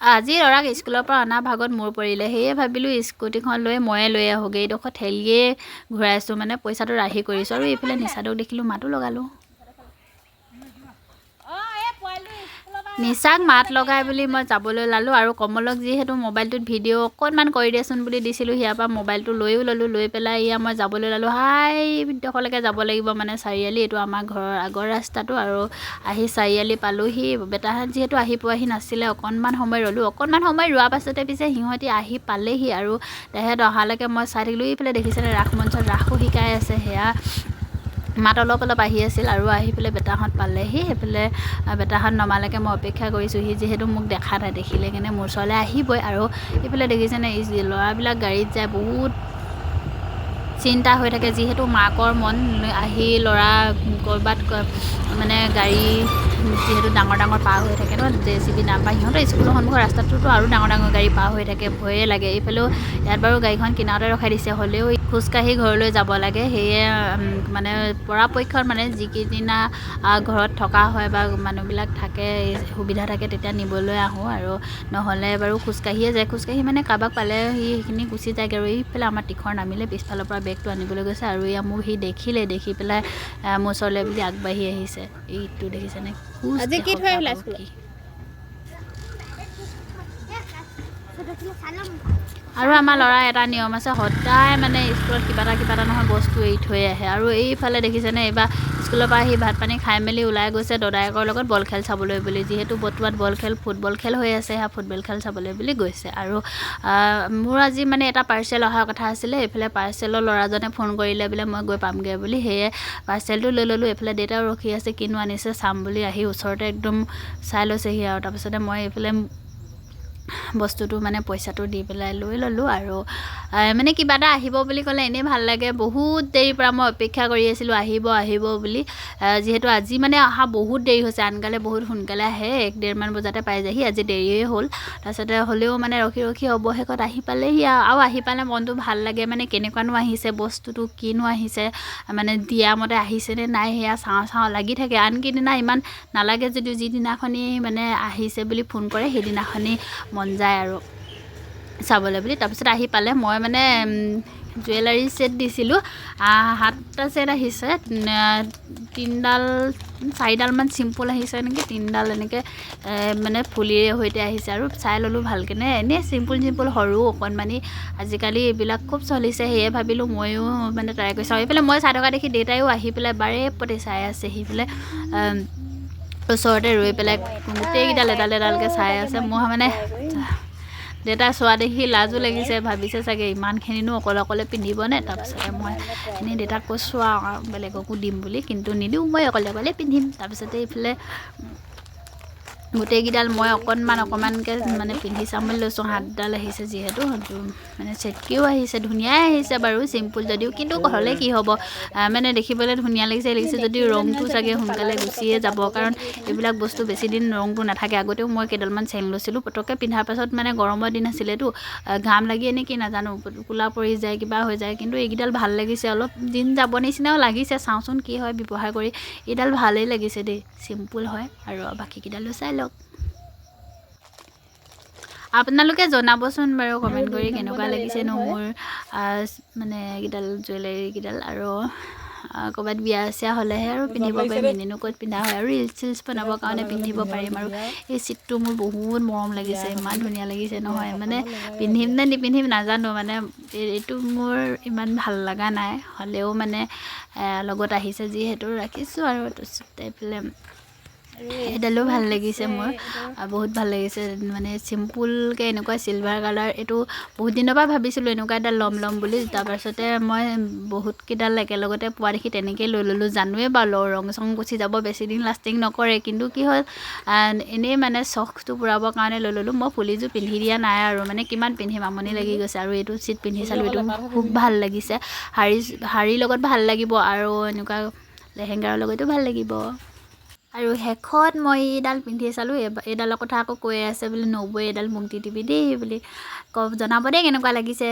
আজি ল'ৰাক স্কুলৰ পৰা অনা ভাগত মোৰ পৰিলে, সেয়ে ভাবিলোঁ স্কুটিখন ময়ে লৈ আহোঁগৈ। এইডোখৰ ঠেলিয়ে ঘূৰাইছোঁ, মানে পইচাটো ৰাহি কৰিছোঁ। আৰু এইফালে নিচাদক দেখিলোঁ, মাতো লগালোঁ। নিচাক মাত লগাই বুলি মই যাবলৈ ওলালোঁ। আৰু কমলক যিহেতু মোবাইলটোত ভিডিঅ' অকণমান কৰি দিয়াচোন বুলি দিছিলোঁ, সিয়াৰ পৰা মোবাইলটো লৈও ল'লোঁ। লৈ পেলাই মই যাবলৈ ওলালোঁ। ডোখৰলৈকে যাব লাগিব, মানে চাৰিআলি। এইটো আমাৰ ঘৰৰ আগৰ ৰাস্তাটো। আৰু আহি চাৰিআলি পালোঁহি। বেটাহঁত যিহেতু আহি পোৱাহি নাছিলে, অকণমান সময় ৰ'লোঁ। অকণমান সময় ৰোৱাৰ পাছতে পিছে সিহঁতি আহি পালেহি। আৰু তেহেঁত অহালৈকে মই চাই থাকিলোঁ। এইফালে দেখিছেনে, ৰাস মঞ্চত ৰাসো শিকাই আছে। সেয়া মাত অলপ আহি আছিল। আৰু আহি পেলাই বেটাহঁত পালেহি। সেইফালে বেটাহঁত নমালৈকে মই অপেক্ষা কৰিছোঁ। সি যিহেতু মোক দেখা নাই, দেখিলে কিনে মোৰ ওচৰলৈ আহিবই। আৰু এইফালে দেখিছেনে, ল'ৰাবিলাক গাড়ীত যায়, বহুত চিন্তা হৈ থাকে। যিহেতু মাকৰ মন আহি ল'ৰা ক'ৰবাত মানে গাড়ী যিহেতু ডাঙৰ পাৰ হৈ থাকে ন, JCB নাম্বাৰ। সিহঁতৰ স্কুলৰ সন্মুখৰ ৰাস্তাটোতো আৰু ডাঙৰ গাড়ী পাৰ হৈ থাকে, ভয়ে লাগে। এইফালেও ইয়াত বাৰু গাড়ীখন কিনাৰতে ৰখাই দিছে, হ'লেও খোজকাঢ়ি ঘৰলৈ যাব লাগে। সেয়ে মানে পৰাপক্ষত মানে যিকেইদিনা ঘৰত থকা হয় বা মানুহবিলাক থাকে, সুবিধা থাকে, তেতিয়া নিবলৈ আহোঁ। আৰু নহ'লে বাৰু খোজকাঢ়িয়ে যায়। খোজকাঢ়ি মানে কাৰোবাক পালে সেইখিনি গুচি যায়গৈ। আৰু এইফালে আমাৰ তীখৰ নামিলে, পিছফালৰ পৰা বেগটো আনিবলৈ গৈছে। আৰু মোক সি দেখিলে, দেখি পেলাই মোৰ ওচৰলৈ বুলি আগবাঢ়ি আহিছে। এইটো দেখিছেনে, আজি কি থৈ আহিলা স্কুলত? আৰু আমাৰ ল'ৰা এটা নিয়ম আছে, সদায় মানে স্কুলত কিবা এটা নহয় বস্তু এৰি থৈ আহে। আৰু এইফালে দেখিছেনে, এইবাৰ স্কুলৰ পৰা আহি ভাত পানী খাই মেলি ওলাই গৈছে দদায়েকৰ লগত বল খেল চাবলৈ বুলি। যিহেতু বতুৱাত ফুটবল খেল হৈ আছে, সেয়া ফুটবল খেল চাবলৈ বুলি গৈছে। আৰু মোৰ আজি মানে এটা পাৰ্চেল অহাৰ কথা আছিলে। এইফালে পাৰ্চেলৰ ল'ৰাজনে ফোন কৰিলে বোলে মই গৈ পামগৈ বুলি। সেয়ে পাৰ্চেলটো লৈ ল'লোঁ। এইফালে দেউতাও ৰখি আছে, কিনো আনিছে চাম বুলি আহি ওচৰতে একদম চাই লৈছেহি। আৰু তাৰপিছতে মই এইফালে বস্তুটো মানে পইচাটো দি পেলাই লৈ ল'লোঁ। আৰু মানে কিবা এটা আহিব বুলি ক'লে এনেই ভাল লাগে। বহুত দেৰিৰ পৰা মই অপেক্ষা কৰি আছিলোঁ, আহিব বুলি। যিহেতু আজি মানে অহা বহুত দেৰি হৈছে, আনকালে বহুত সোনকালে আহে, 1-1:30 বজাতে পাই যায়হি। আজি দেৰিয়ে হ'ল। তাৰপিছতে হ'লেও মানে ৰখি অৱশেষত আহি পালেহি। আৰু আহি পালে মনটো ভাল লাগে। মানে কেনেকুৱানো আহিছে বস্তুটো, কিনো আহিছে, মানে দিয়া মতে আহিছেনে নাই, সেয়া চাওঁ লাগি থাকে। আনকেইদিনা ইমান নালাগে যদিও যিদিনাখনি মানে আহিছে বুলি ফোন কৰে, সেইদিনাখনি মন যায় আৰু চাবলৈ বুলি। তাৰপিছত আহি পালে, মই মানে জুৱেলাৰী ছেট দিছিলোঁ, 7টা ছেট আহিছে। 4ডালমান চিম্পুল আহিছে নেকি, 3ডাল এনেকৈ মানে ফুলিৰে সৈতে আহিছে। আৰু চাই ল'লোঁ ভালকেনে, এনেই চিম্পুল সৰু অকণমানি। আজিকালি এইবিলাক খুব চলিছে, সেয়ে ভাবিলোঁ ময়ো মানে ট্ৰাই কৰি চাওঁ। এইফালে মই চাই থকা দেখি দেউতায়ো আহি পেলাই বাৰে প্ৰতি চাই আছে। সিফালে ওচৰতে ৰৈ পেলাই গোটেইকেইডাল এডালকৈ চাই আছে। মই মানে দেউতাক চোৱা দেখি লাজো লাগিছে, ভাবিছে চাগে ইমানখিনিনো অকলে পিন্ধিবনে। তাৰপিছতে মই এনেই দেউতাক কৈছোঁ আৰু বেলেগকো দিম বুলি, কিন্তু নিদিওঁ, মই অকলে পিন্ধিম। তাৰপিছতে এইফালে গোটেইকেইডাল মই অকণমানকৈ মানে পিন্ধি চাম বুলি লৈছোঁ। 7ডাল আহিছে যিহেতু, মানে ছেটকেও আহিছে, ধুনীয়াই আহিছে বাৰু, চিম্পুল যদিও। কিন্তু হ'লে কি হ'ব, মানে দেখিবলৈ ধুনীয়া লাগিছে যদিও ৰংটো চাগে সোনকালে গুচিয়ে যাব। কাৰণ এইবিলাক বস্তু বেছি দিন ৰংটো নাথাকে। আগতেও মই কেইডালমান চেইন লৈছিলোঁ, পটককৈ পিন্ধাৰ পাছত মানে গৰমৰ দিন আছিলেতো, ঘাম লাগি নেকি নাজানো, কোলা পৰি যায়, কিবা হৈ যায়। কিন্তু এইকেইডাল ভাল লাগিছে, অলপ দিন যাব নিচিনাও লাগিছে। চাওঁচোন কি হয় ব্যৱহাৰ কৰি। এইডাল ভালেই লাগিছে দেই, চিম্পুল হয়। আৰু বাকীকেইডালো চাই লওক। আপোনালোকে জনাবচোন বাৰু কমেণ্ট কৰি কেনেকুৱা লাগিছেনো মোৰ মানে এইকেইডাল জুৱেলাৰীকেইডাল। আৰু ক'ৰবাত বিয়া চিয়া হ'লেহে আৰু পিন্ধিব পাৰিম, এনেনো ক'ত পিন্ধা হয়। আৰু ৰিলচ বনাবৰ কাৰণে পিন্ধিব পাৰিম। আৰু এই চিটটো মোৰ বহুত মৰম লাগিছে, ইমান ধুনীয়া লাগিছে নহয়। মানে পিন্ধিম নে নিপিন্ধিম নাজানো, মানে এইটো মোৰ ইমান ভাল লগা নাই, হ'লেও মানে লগত আহিছে যিহেতু ৰাখিছোঁ। আৰু তাৰপিছতে এইফালে এইডালো ভাল লাগিছে মোৰ, বহুত ভাল লাগিছে। মানে চিম্পুলকৈ এনেকুৱা চিলভাৰ কালাৰ, এইটো বহুত দিনৰ পৰা ভাবিছিলোঁ এনেকুৱা এডাল ল'ম বুলি। তাৰপাছতে মই বহুতকেইডাল একেলগতে পোৱা দেখি তেনেকৈয়ে লৈ ল'লোঁ। জানোৱেই বাৰু ৰং চং গুচি যাব, বেছিদিন লাষ্টিং নকৰে। কিন্তু কি হ'ল, এনেই মানে চখটো পূৰাবৰ কাৰণে লৈ ল'লোঁ। মই ফুলিযোৰ পিন্ধি দিয়া নাই আৰু, মানে কিমান পিন্ধিম, আমনি লাগি গৈছে। আৰু এইটো চিট পিন্ধি চালোঁ, এইটো খুব ভাল লাগিছে। শাৰীৰ লগত ভাল লাগিব, আৰু এনেকুৱা লেহেংগাৰ লগতো ভাল লাগিব। আৰু শেষত মই এইডাল পিন্ধি চালোঁ। এইডালৰ কথা আকৌ কৈ আছে বোলে, নবৌ এইডাল মোক দি দিবি দেই বুলি জনাব দেই কেনেকুৱা লাগিছে।